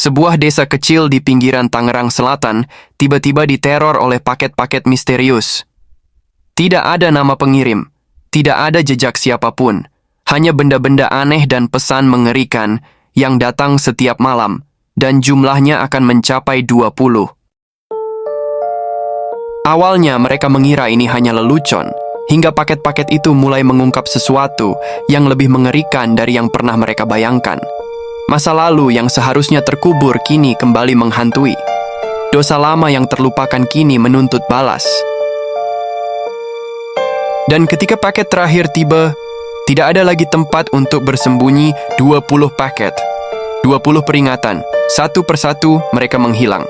Sebuah desa kecil di pinggiran Tangerang Selatan tiba-tiba diteror oleh paket-paket misterius. Tidak ada nama pengirim, tidak ada jejak siapapun, hanya benda-benda aneh dan pesan mengerikan yang datang setiap malam, dan jumlahnya akan mencapai 20. Awalnya mereka mengira ini hanya lelucon, hingga paket-paket itu mulai mengungkap sesuatu yang lebih mengerikan dari yang pernah mereka bayangkan. Masa lalu yang seharusnya terkubur kini kembali menghantui. Dosa lama yang terlupakan kini menuntut balas. Dan ketika paket terakhir tiba, tidak ada lagi tempat untuk bersembunyi. 20 paket, 20 peringatan, satu persatu mereka menghilang.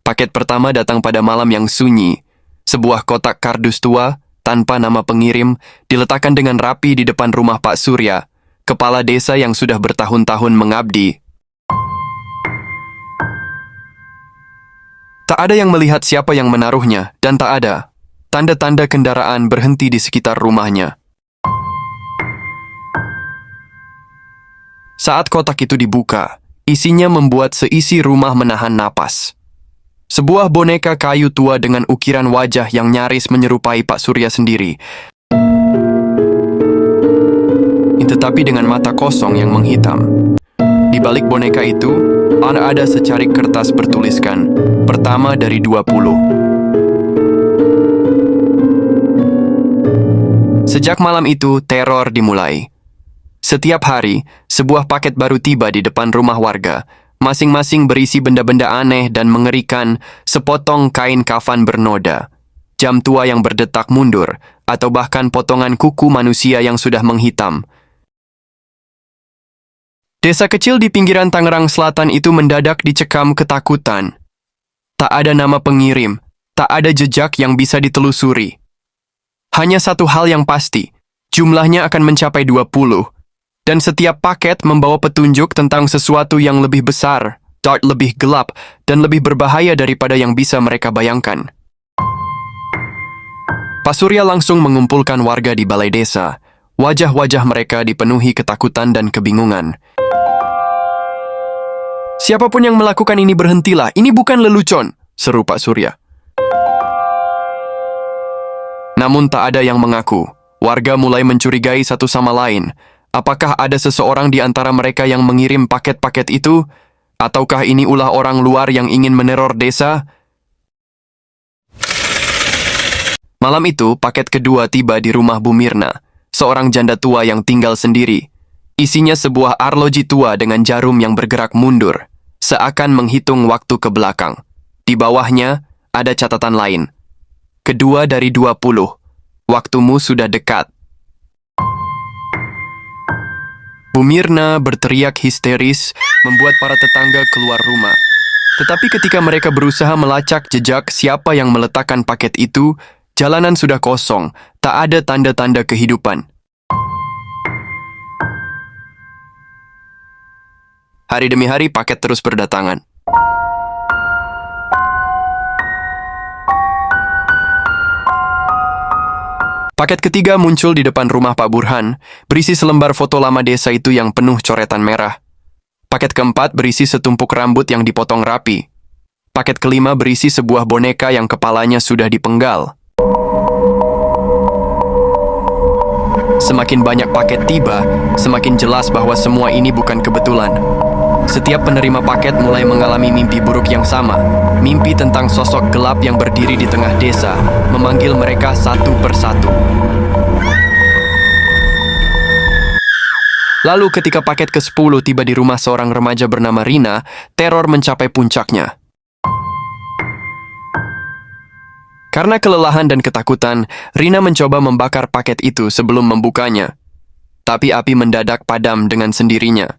Paket pertama datang pada malam yang sunyi. Sebuah kotak kardus tua, tanpa nama pengirim, diletakkan dengan rapi di depan rumah Pak Surya, kepala desa yang sudah bertahun-tahun mengabdi. Tak ada yang melihat siapa yang menaruhnya, dan tak ada tanda-tanda kendaraan berhenti di sekitar rumahnya. Saat kotak itu dibuka, isinya membuat seisi rumah menahan napas. Sebuah boneka kayu tua dengan ukiran wajah yang nyaris menyerupai Pak Surya sendiri. Tetapi dengan mata kosong yang menghitam. Di balik boneka itu, ada secarik kertas bertuliskan, pertama dari 20. Sejak malam itu, teror dimulai. Setiap hari, sebuah paket baru tiba di depan rumah warga. Masing-masing berisi benda-benda aneh dan mengerikan, sepotong kain kafan bernoda, jam tua yang berdetak mundur, atau bahkan potongan kuku manusia yang sudah menghitam. Desa kecil di pinggiran Tangerang Selatan itu mendadak dicekam ketakutan. Tak ada nama pengirim, tak ada jejak yang bisa ditelusuri. Hanya satu hal yang pasti, jumlahnya akan mencapai 20. Dan setiap paket membawa petunjuk tentang sesuatu yang lebih besar, lebih gelap, dan lebih berbahaya daripada yang bisa mereka bayangkan. Pak Surya langsung mengumpulkan warga di balai desa. Wajah-wajah mereka dipenuhi ketakutan dan kebingungan. "Siapapun yang melakukan ini berhentilah, ini bukan lelucon," seru Pak Surya. Namun tak ada yang mengaku. Warga mulai mencurigai satu sama lain. Apakah ada seseorang di antara mereka yang mengirim paket-paket itu? Ataukah ini ulah orang luar yang ingin meneror desa? Malam itu, paket kedua tiba di rumah Bu Mirna, seorang janda tua yang tinggal sendiri. Isinya sebuah arloji tua dengan jarum yang bergerak mundur, seakan menghitung waktu ke belakang. Di bawahnya, ada catatan lain. Kedua dari 20. Waktumu sudah dekat. Bu Mirna berteriak histeris, membuat para tetangga keluar rumah. Tetapi ketika mereka berusaha melacak jejak siapa yang meletakkan paket itu, jalanan sudah kosong, tak ada tanda-tanda kehidupan. Hari demi hari paket terus berdatangan. Paket ketiga muncul di depan rumah Pak Burhan, berisi selembar foto lama desa itu yang penuh coretan merah. Paket keempat berisi setumpuk rambut yang dipotong rapi. Paket kelima berisi sebuah boneka yang kepalanya sudah dipenggal. Semakin banyak paket tiba, semakin jelas bahwa semua ini bukan kebetulan. Setiap penerima paket mulai mengalami mimpi buruk yang sama. Mimpi tentang sosok gelap yang berdiri di tengah desa, memanggil mereka satu persatu. Lalu ketika paket ke-10 tiba di rumah seorang remaja bernama Rina, teror mencapai puncaknya. Karena kelelahan dan ketakutan, Rina mencoba membakar paket itu sebelum membukanya. Tapi api mendadak padam dengan sendirinya.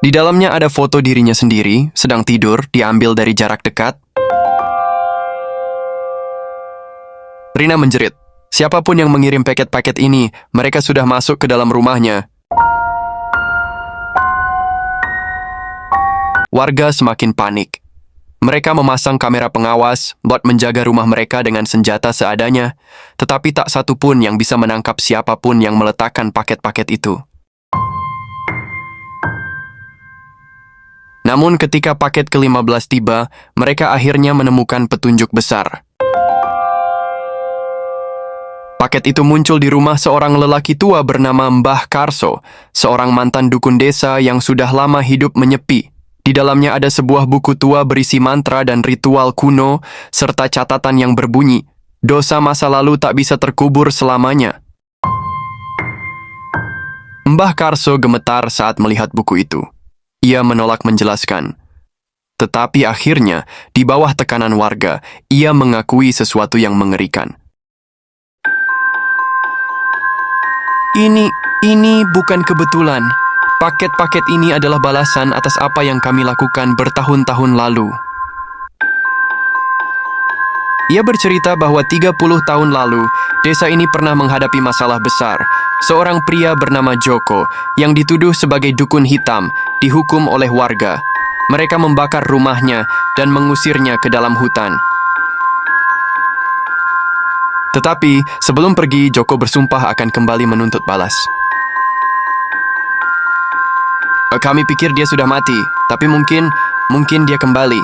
Di dalamnya ada foto dirinya sendiri, sedang tidur, diambil dari jarak dekat. Rina menjerit, "Siapapun yang mengirim paket-paket ini, mereka sudah masuk ke dalam rumahnya." Warga semakin panik. Mereka memasang kamera pengawas buat menjaga rumah mereka dengan senjata seadanya, tetapi tak satu pun yang bisa menangkap siapapun yang meletakkan paket-paket itu. Namun ketika paket ke-15 tiba, mereka akhirnya menemukan petunjuk besar. Paket itu muncul di rumah seorang lelaki tua bernama Mbah Karso, seorang mantan dukun desa yang sudah lama hidup menyepi. Di dalamnya ada sebuah buku tua berisi mantra dan ritual kuno, serta catatan yang berbunyi, dosa masa lalu tak bisa terkubur selamanya. Mbah Karso gemetar saat melihat buku itu. Ia menolak menjelaskan. Tetapi akhirnya, di bawah tekanan warga, ia mengakui sesuatu yang mengerikan. Ini bukan kebetulan. Paket-paket ini adalah balasan atas apa yang kami lakukan bertahun-tahun lalu. Ia bercerita bahwa 30 tahun lalu, desa ini pernah menghadapi masalah besar. Seorang pria bernama Joko, yang dituduh sebagai dukun hitam, dihukum oleh warga. Mereka membakar rumahnya dan mengusirnya ke dalam hutan. Tetapi, sebelum pergi, Joko bersumpah akan kembali menuntut balas. Kami pikir dia sudah mati, tapi mungkin dia kembali.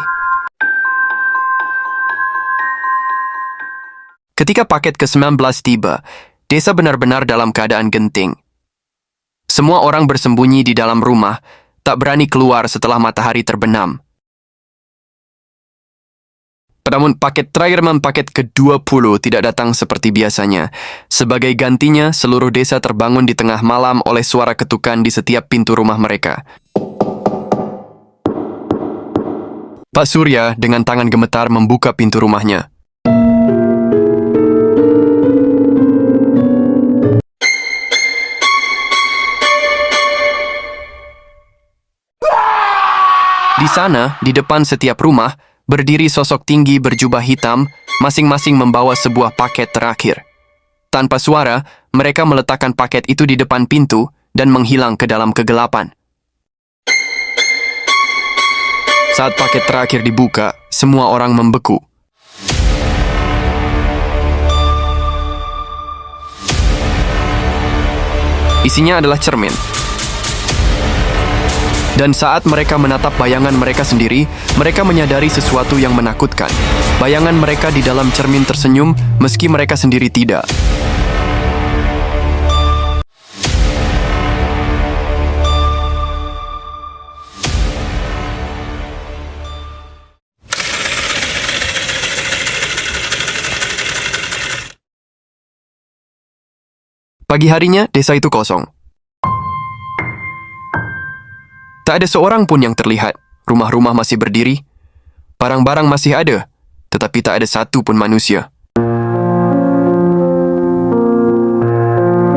Ketika paket ke-19 tiba, desa benar-benar dalam keadaan genting. Semua orang bersembunyi di dalam rumah, tak berani keluar setelah matahari terbenam. Namun paket terakhir paket ke-20 tidak datang seperti biasanya. Sebagai gantinya, seluruh desa terbangun di tengah malam oleh suara ketukan di setiap pintu rumah mereka. Pak Surya dengan tangan gemetar membuka pintu rumahnya. Di sana, di depan setiap rumah, berdiri sosok tinggi berjubah hitam, masing-masing membawa sebuah paket terakhir. Tanpa suara, mereka meletakkan paket itu di depan pintu dan menghilang ke dalam kegelapan. Saat paket terakhir dibuka, semua orang membeku. Isinya adalah cermin. Dan saat mereka menatap bayangan mereka sendiri, mereka menyadari sesuatu yang menakutkan. Bayangan mereka di dalam cermin tersenyum, meski mereka sendiri tidak. Pagi harinya, desa itu kosong. Tak ada seorang pun yang terlihat. Rumah-rumah masih berdiri. Barang-barang masih ada. Tetapi tak ada satu pun manusia.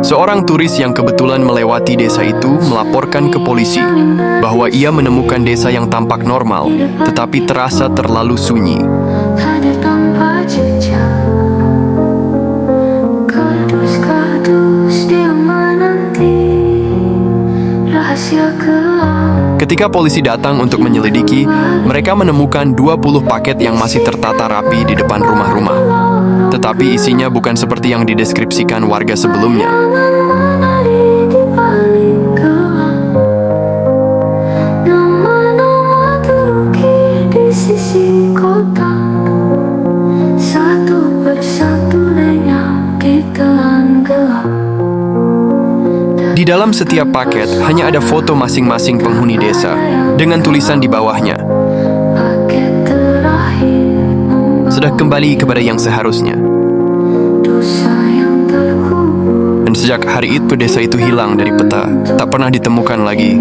Seorang turis yang kebetulan melewati desa itu melaporkan ke polisi bahwa ia menemukan desa yang tampak normal, tetapi terasa terlalu sunyi. Ketika polisi datang untuk menyelidiki, mereka menemukan 20 paket yang masih tertata rapi di depan rumah-rumah. Tetapi isinya bukan seperti yang dideskripsikan warga sebelumnya. Di dalam setiap paket hanya ada foto masing-masing penghuni desa dengan tulisan di bawahnya. Sudah kembali kepada yang seharusnya. Dan sejak hari itu desa itu hilang dari peta, tak pernah ditemukan lagi.